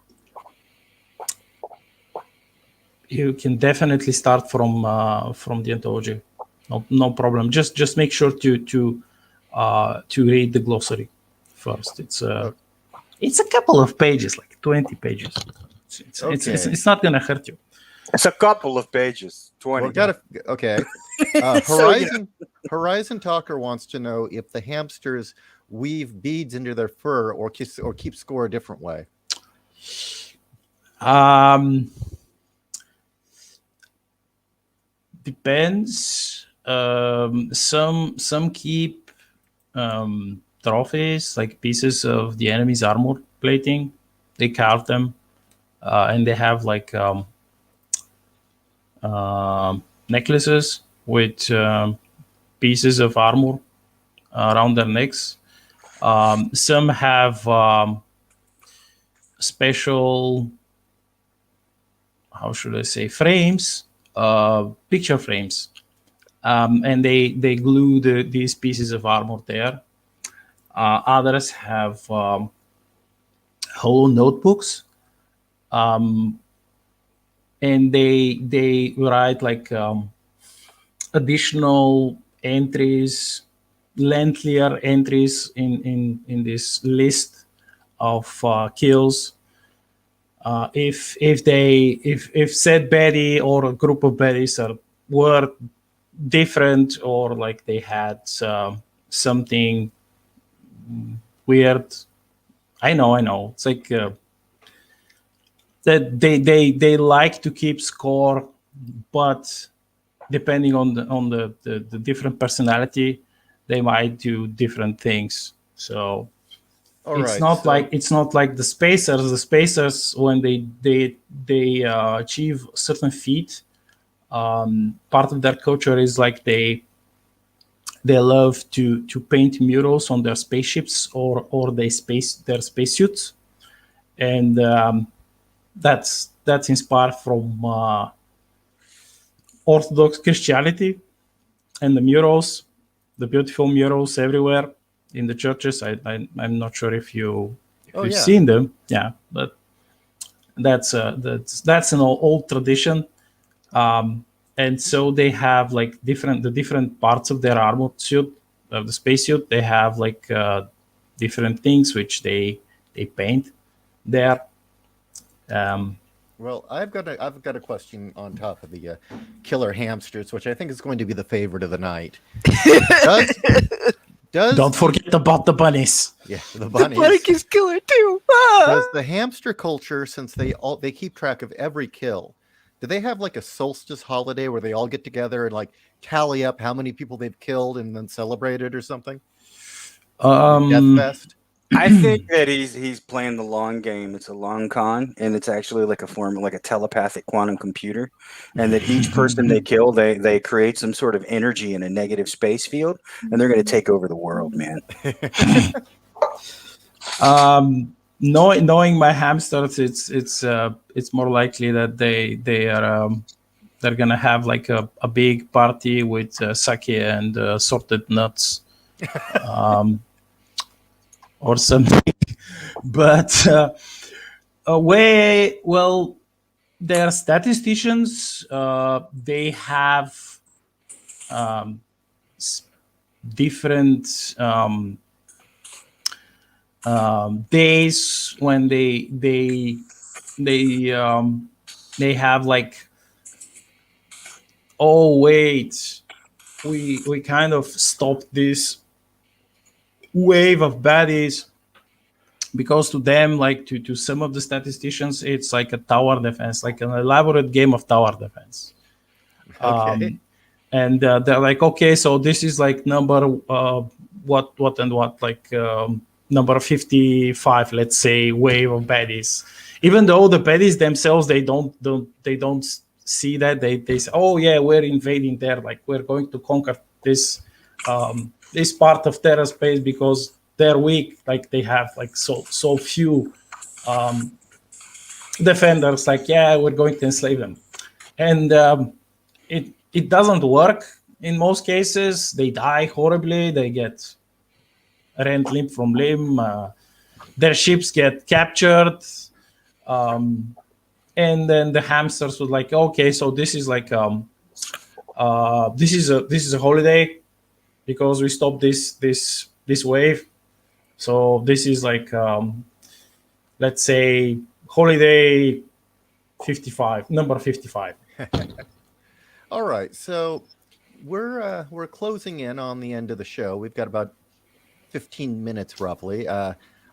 Speaker 2: you can definitely start from the anthology. No problem. Just make sure to read the glossary first. It's a couple of pages, like 20 pages. It's not gonna hurt you.
Speaker 4: It's a couple of pages. 20.
Speaker 1: Okay. Horizon Talker wants to know if the hamsters weave beads into their fur or keep score a different way.
Speaker 2: Depends. Some keep trophies, like pieces of the enemy's armor plating. They carve them, and they have like necklaces with pieces of armor around their necks. Some have special, how should I say, frames, picture frames, and they glue these pieces of armor there. Others have whole notebooks, and they write like additional entries, lengthier entries in this list of kills. If said baddie or a group of baddies were different, or like they had something weird. I know. It's like that they like to keep score, but depending on the different personality, they might do different things. So it's not like the spacers. The spacers, when they achieve certain feat, part of their culture is like they love to paint murals on their spaceships or their spacesuits, and that's inspired from Orthodox Christianity, and the murals, the beautiful murals everywhere in the churches. I'm not sure if you've seen them. Yeah, but that's an old tradition. And so they have like the different parts of their armor suit, of the spacesuit. They have like different things which they paint there.
Speaker 1: Well, I've got a question on top of the killer hamsters, which I think is going to be the favorite of the night.
Speaker 2: Don't forget about the bunnies.
Speaker 1: Yeah, the bunnies.
Speaker 3: The bunny is killer too.
Speaker 1: Does the hamster culture, since they keep track of every kill, do they have like a solstice holiday where they all get together and like tally up how many people they've killed and then celebrate it or something? Death Fest?
Speaker 4: I think that he's playing the long game. It's a long con, and it's actually like a form of like a telepathic quantum computer, and that each person they kill, they create some sort of energy in a negative space field, and they're going to take over the world, man.
Speaker 2: Knowing my hamsters, it's more likely that they're gonna have like a big party with sake and sorted nuts, or something. But they're statisticians. They have different days when they have like, oh wait, we kind of stopped this wave of baddies, because to them, like to some of the statisticians, it's like a tower defense, like an elaborate game of tower defense.
Speaker 1: Okay.
Speaker 2: And they're like, okay, so this is like number what like number 55, let's say, wave of baddies. Even though the baddies themselves, they don't see that. They say, oh yeah, we're invading there, like we're going to conquer this this part of Terra space because they're weak, like they have like so few defenders, like yeah, we're going to enslave them. And it doesn't work in most cases. They die horribly, they get rent limb from limb, their ships get captured, and then the hamsters would like, okay, so this is like this is a holiday because we stopped this wave. So this is like let's say holiday 55, number 55.
Speaker 1: All right, so we're closing in on the end of the show. We've got about 15 minutes roughly.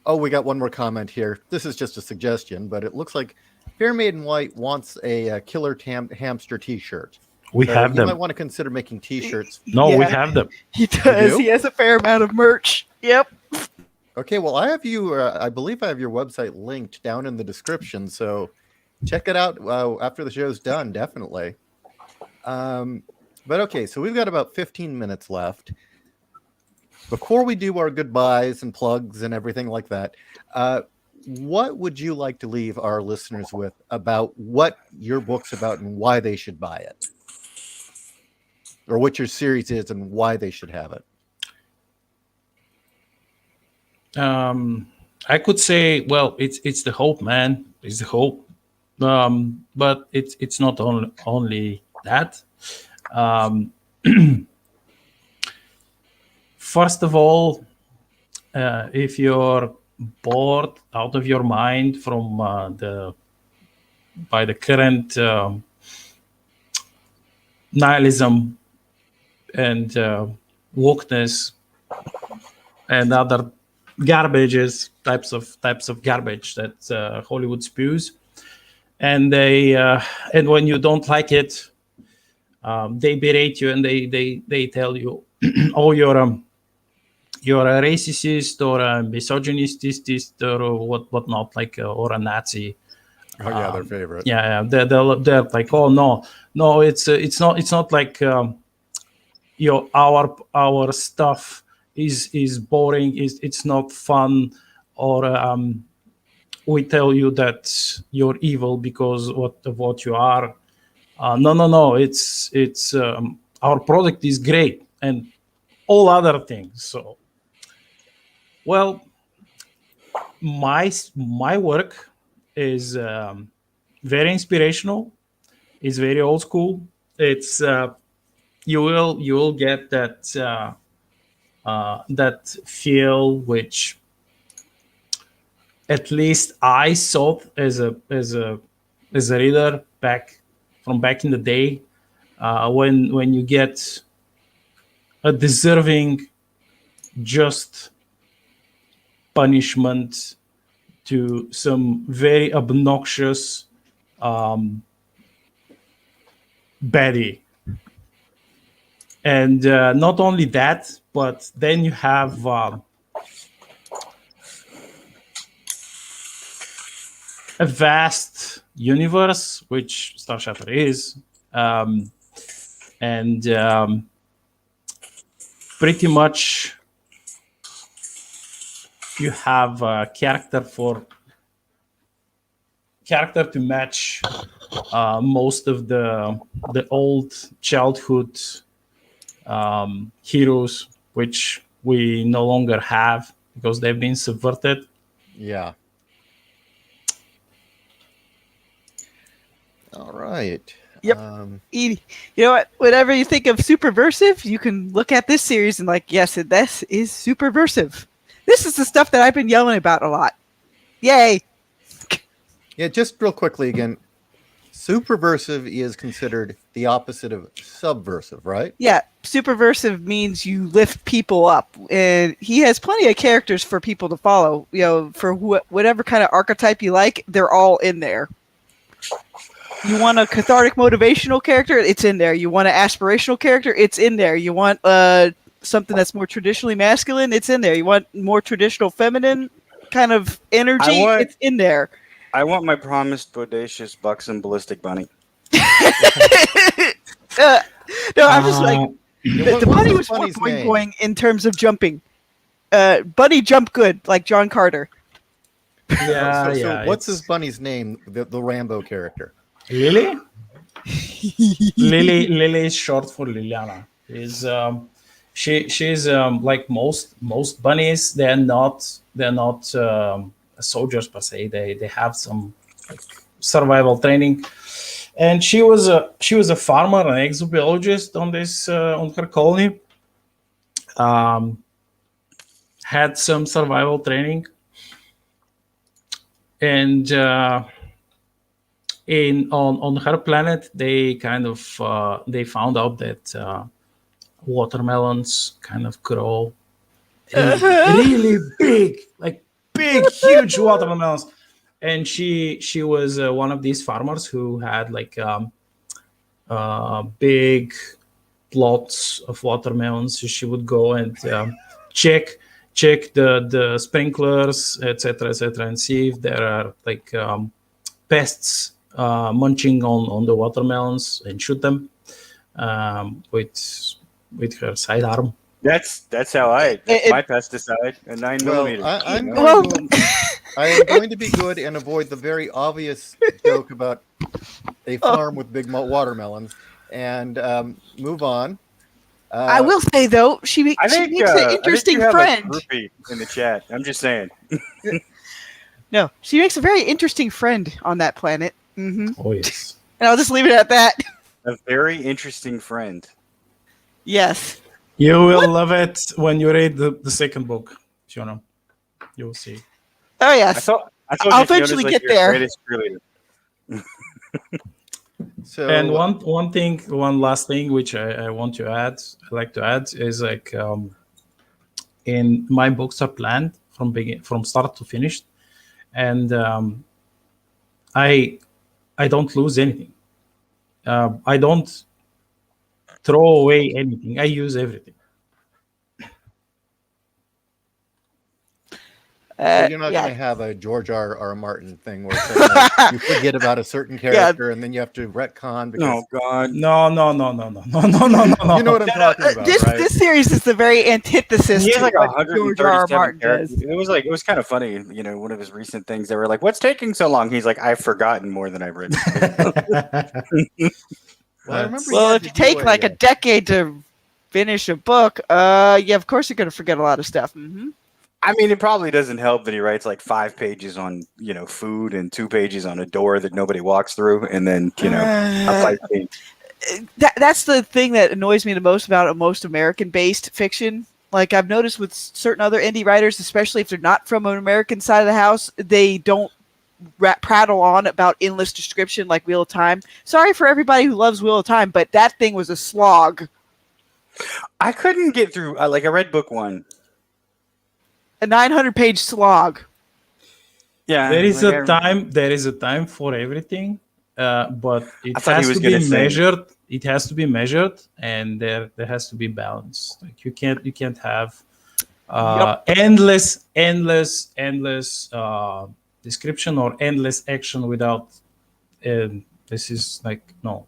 Speaker 1: We got one more comment here. This is just a suggestion, but it looks like Fair Maiden White wants a killer hamster T-shirt.
Speaker 2: We have them.
Speaker 1: You might want to consider making T-shirts.
Speaker 2: No,
Speaker 3: Yeah.
Speaker 2: we have them.
Speaker 3: He does.
Speaker 1: do?
Speaker 3: He has a fair amount of merch. Yep.
Speaker 1: Okay, well, I have you. I believe I have your website linked down in the description, so check it out after the show's done. Definitely. But okay, so we've got about 15 minutes left. Before we do our goodbyes and plugs and everything like that, what would you like to leave our listeners with about what your book's about and why they should buy it? Or what your series is and why they should have it?
Speaker 2: I could say, well, it's the hope, man. It's the hope. But it's not only that. First of all, if you're bored out of your mind from by the current nihilism and wokeness and other types of garbage that Hollywood spews, and and when you don't like it, they berate you and they tell you, oh, you're a racist or a misogynist or whatnot, like or a Nazi.
Speaker 1: Oh yeah, their favorite.
Speaker 2: Yeah, they're like, oh no, it's not like our stuff is boring, it's not fun, or we tell you that you're evil because of what you are. No, it's our product is great and all other things. So, well, my work is very inspirational. It's very old school. It's you will get that that feel which at least I saw as a reader back in the day, when you get a deserving just punishment to some very obnoxious baddie. And not only that, but then you have a vast universe, which Star Shattered is, and pretty much you have a character to match most of the old childhood heroes, which we no longer have because they've been subverted.
Speaker 1: Yeah. All right.
Speaker 3: Yep. Edie, you know what? Whenever you think of superversive, you can look at this series and like, yes, this is superversive. This is the stuff that I've been yelling about a lot. Yay!
Speaker 1: Yeah, just real quickly again, superversive is considered the opposite of subversive, right?
Speaker 3: Yeah, superversive means you lift people up, and he has plenty of characters for people to follow. You know, for whatever kind of archetype you like, they're all in there. You want a cathartic motivational character, it's in there. You want an aspirational character, it's in there. You want something that's more traditionally masculine, it's in there. You want more traditional feminine kind of energy, it's in there.
Speaker 4: I want my promised bodacious buxom ballistic bunny.
Speaker 3: No, I'm just like, the bunny was more going in terms of jumping. Bunny jumped good, like John Carter.
Speaker 2: Yeah,
Speaker 1: so what's his bunny's name? The Rambo character.
Speaker 2: Lily. Lily is short for Liliana. She's like most bunnies. They're not soldiers per se. They have some like survival training. And she was a farmer, an exobiologist on this on her colony. Had some survival training, and on her planet, they kind of they found out that watermelons kind of grow really big, like big, huge watermelons. And she was one of these farmers who had like big plots of watermelons. So she would go and check the sprinklers, etc., and see if there are like pests munching on the watermelons and shoot them. with her sidearm.
Speaker 4: That's how that's my pesticide, a 9mm.
Speaker 1: I am going to be good and avoid the very obvious joke about a farm with big watermelons and move on.
Speaker 3: I will say though, she makes an interesting friend.
Speaker 4: A groupie in the chat. I'm just saying.
Speaker 3: No, she makes a very interesting friend on that planet. Mm-hmm.
Speaker 2: Oh yes.
Speaker 3: And I'll just leave it at that.
Speaker 4: A very interesting friend.
Speaker 3: Yes.
Speaker 2: You will love it when you read the second book, Fiona. You will see.
Speaker 3: Oh yes. I'll eventually get there.
Speaker 2: So, and one last thing which I want to add, I like to add is like in my books are planned from start to finish, and I don't lose anything. I don't throw away anything. I use everything.
Speaker 1: So you're not going to have a George R. Martin thing where like, you forget about a certain character and then you have to retcon. Because...
Speaker 2: Oh God! No.
Speaker 1: You know what I'm talking about, right?
Speaker 3: This series is the very antithesis.
Speaker 4: He has like 137 characters. It was kind of funny. You know, one of his recent things. They were like, "What's taking so long?" He's like, "I've forgotten more than I've written."
Speaker 3: Well, if you take like a decade to finish a book, of course you're going to forget a lot of stuff. Mm-hmm.
Speaker 4: I mean, it probably doesn't help that he writes like 5 pages on, food and 2 pages on a door that nobody walks through, and then, a fight scene.
Speaker 3: That's the thing that annoys me the most about most American-based fiction. Like I've noticed with certain other indie writers, especially if they're not from an American side of the house, they don't prattle on about endless description like Wheel of Time. Sorry for everybody who loves Wheel of Time, but that thing was a slog.
Speaker 4: I couldn't get through. I read book 1.
Speaker 3: A 900-page slog.
Speaker 2: Yeah, there is a time for everything, but it has to be measured. It has to be measured, and there has to be balance. Like you can't have endless description or endless action without. This is like no,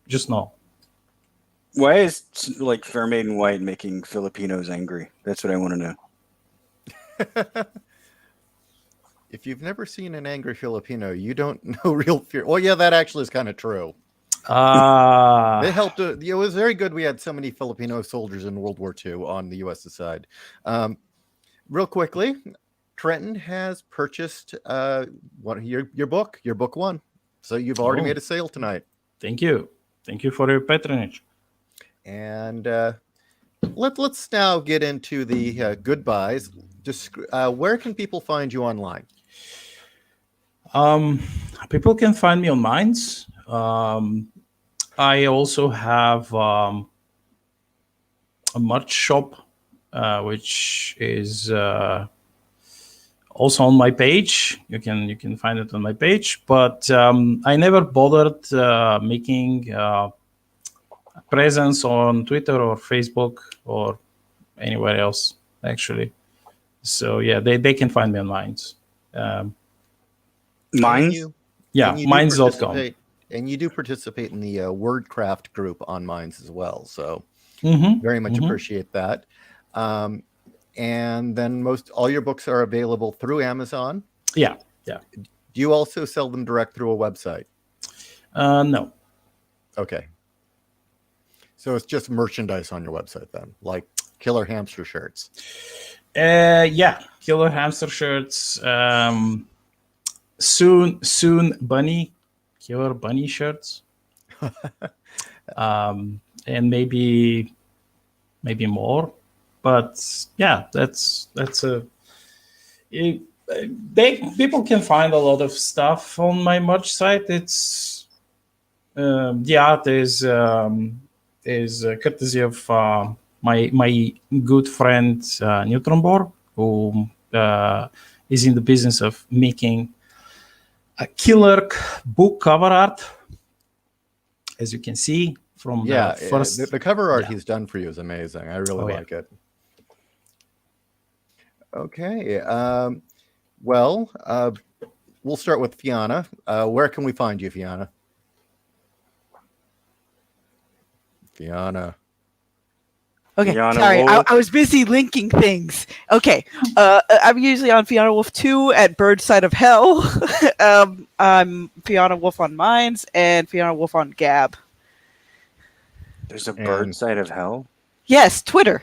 Speaker 2: just no.
Speaker 4: Why is like Fair Maiden White making Filipinos angry? That's what I want to know.
Speaker 1: If you've never seen an angry Filipino, you don't know real fear. Well, yeah, that actually is kind of true. It helped. It was very good. We had so many Filipino soldiers in World War II on the U.S. side. Real quickly, Trenton has purchased your book 1. So you've already made a sale tonight.
Speaker 2: Thank you for your patronage.
Speaker 1: And let's now get into the goodbyes. Where can people find you online?
Speaker 2: People can find me on Minds. I also have a merch shop, which is also on my page. You can find it on my page. But I never bothered making a presence on Twitter or Facebook or anywhere else, actually. So yeah, they can find me on Minds.
Speaker 4: Minds?
Speaker 2: Yeah, Minds.com.
Speaker 1: And you do participate in the Wordcraft group on Minds as well. So very much appreciate that. And then all your books are available through Amazon.
Speaker 2: Yeah.
Speaker 1: Do you also sell them direct through a website?
Speaker 2: No.
Speaker 1: Okay. So it's just merchandise on your website then, like killer hamster shirts.
Speaker 2: Yeah, killer hamster shirts. Soon killer bunny shirts. And maybe more. But yeah, that's people can find a lot of stuff on my merch site. It's the art is courtesy of my good friend Neutronbor, who is in the business of making a killer book cover art, as you can see from the first.
Speaker 1: The cover art he's done for you is amazing. I really like it. Okay, we'll start with Fianna. Where can we find you, Fianna? Fianna.
Speaker 3: Okay,
Speaker 4: Fianna
Speaker 3: sorry,
Speaker 4: Wolf.
Speaker 3: I was busy linking things. Okay, I'm usually on Fianna Wolf 2 at Bird Side of Hell. I'm Fianna Wolf on Mines and Fianna Wolf on Gab.
Speaker 4: There's a bird side of hell.
Speaker 3: Yes, Twitter.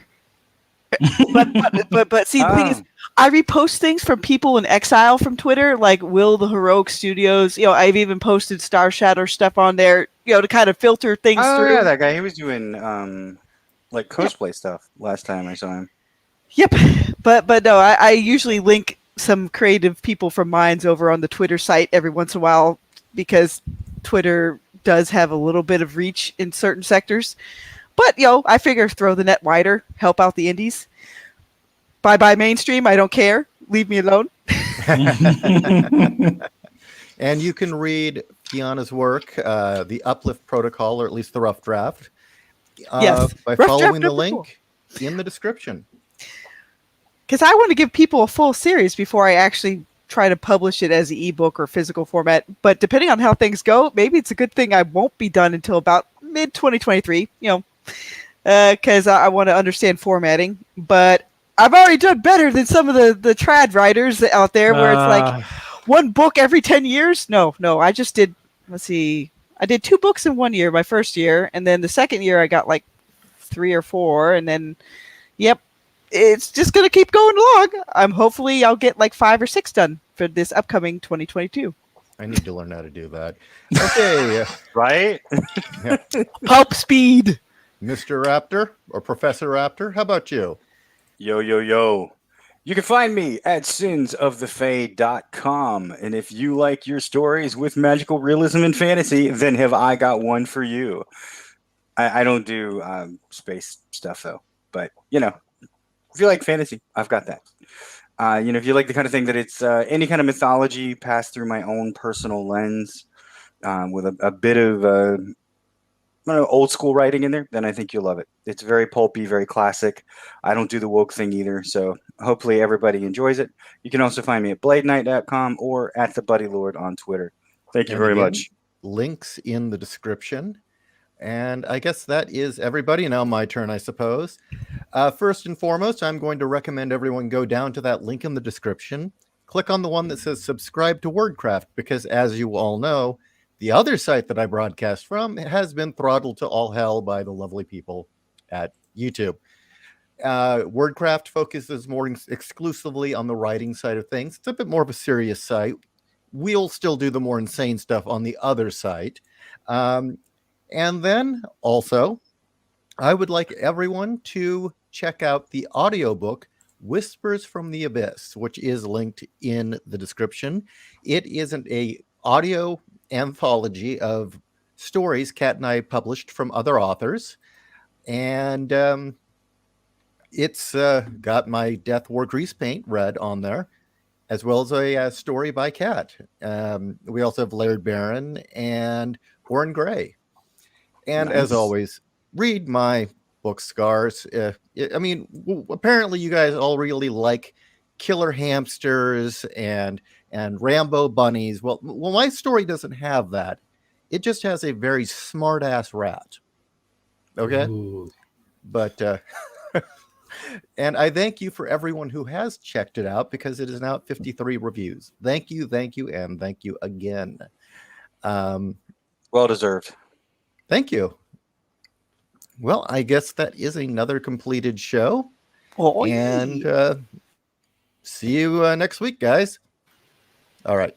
Speaker 3: but see, the thing is, I repost things from people in exile from Twitter, like Will the Heroic Studios. You know, I've even posted Star Shatter stuff on there, you know, to kind of filter things
Speaker 4: Oh
Speaker 3: through.
Speaker 4: yeah, that guy. He was doing like cosplay stuff last time I saw him.
Speaker 3: Yep, but no, I usually link some creative people from Minds over on the Twitter site every once in a while because Twitter does have a little bit of reach in certain sectors. But you know, I figure throw the net wider, help out the indies. Bye mainstream. I don't care. Leave me alone.
Speaker 1: And you can read Fianna's work, the Uplift Protocol, or at least the rough draft,
Speaker 3: Yes,
Speaker 1: by
Speaker 3: rough
Speaker 1: following
Speaker 3: draft
Speaker 1: the
Speaker 3: number
Speaker 1: link in the description.
Speaker 3: Because I want to give people a full series before I actually try to publish it as an ebook or physical format. But depending on how things go, maybe it's a good thing I won't be done until about mid 2023. You know, because I want to understand formatting. But I've already done better than some of the trad writers out there, where it's like one book every 10 years. No, I just did. Let's see. I did 2 books in 1 year, my first year, and then the second year I got like 3 or 4, and then, yep. It's just going to keep going along. Hopefully I'll get like 5 or 6 done for this upcoming 2022.
Speaker 1: I need to learn how to do that. Okay,
Speaker 4: Right?
Speaker 3: Pulp speed.
Speaker 1: Mr. Raptor or Professor Raptor, how about you?
Speaker 4: Yo. You can find me at sinsofthefae.com. And if you like your stories with magical realism and fantasy, then have I got one for you. I don't do space stuff, though. But, you know, if you like fantasy, I've got that. You know, if you like the kind of thing that it's any kind of mythology passed through my own personal lens with a bit of old school writing in there, then I think you'll love it. It's very pulpy, very classic. I don't do the woke thing either, so hopefully everybody enjoys it. You can also find me at bladeknight.com or at the Buddy Lord on Twitter. Thank you very much.
Speaker 1: Links in the description. And I guess that is everybody. Now my turn, I suppose. First and foremost, I'm going to recommend everyone go down to that link in the description. Click on the one that says subscribe to Wordcraft, because as you all know, the other site that I broadcast from has been throttled to all hell by the lovely people at YouTube. Wordcraft focuses more exclusively on the writing side of things. It's a bit more of a serious site. We'll still do the more insane stuff on the other site. And then also, I would like everyone to check out the audiobook Whispers from the Abyss, which is linked in the description. It isn't an audio anthology of stories Kat and I published from other authors. And it's got my Death War Grease Paint read on there, as well as a story by Kat. We also have Laird Barron and Oren Gray. And as always, read my book, Scars. I mean, apparently you guys all really like killer hamsters and Rambo bunnies. Well, my story doesn't have that. It just has a very smart-ass rat. Okay?
Speaker 2: Ooh.
Speaker 1: But, and I thank you for everyone who has checked it out, because it is now at 53 reviews. Thank you, and thank you again.
Speaker 4: Well deserved.
Speaker 1: Thank you. Well, I guess that is another completed show.
Speaker 3: Oh,
Speaker 1: and see you next week, guys. All right.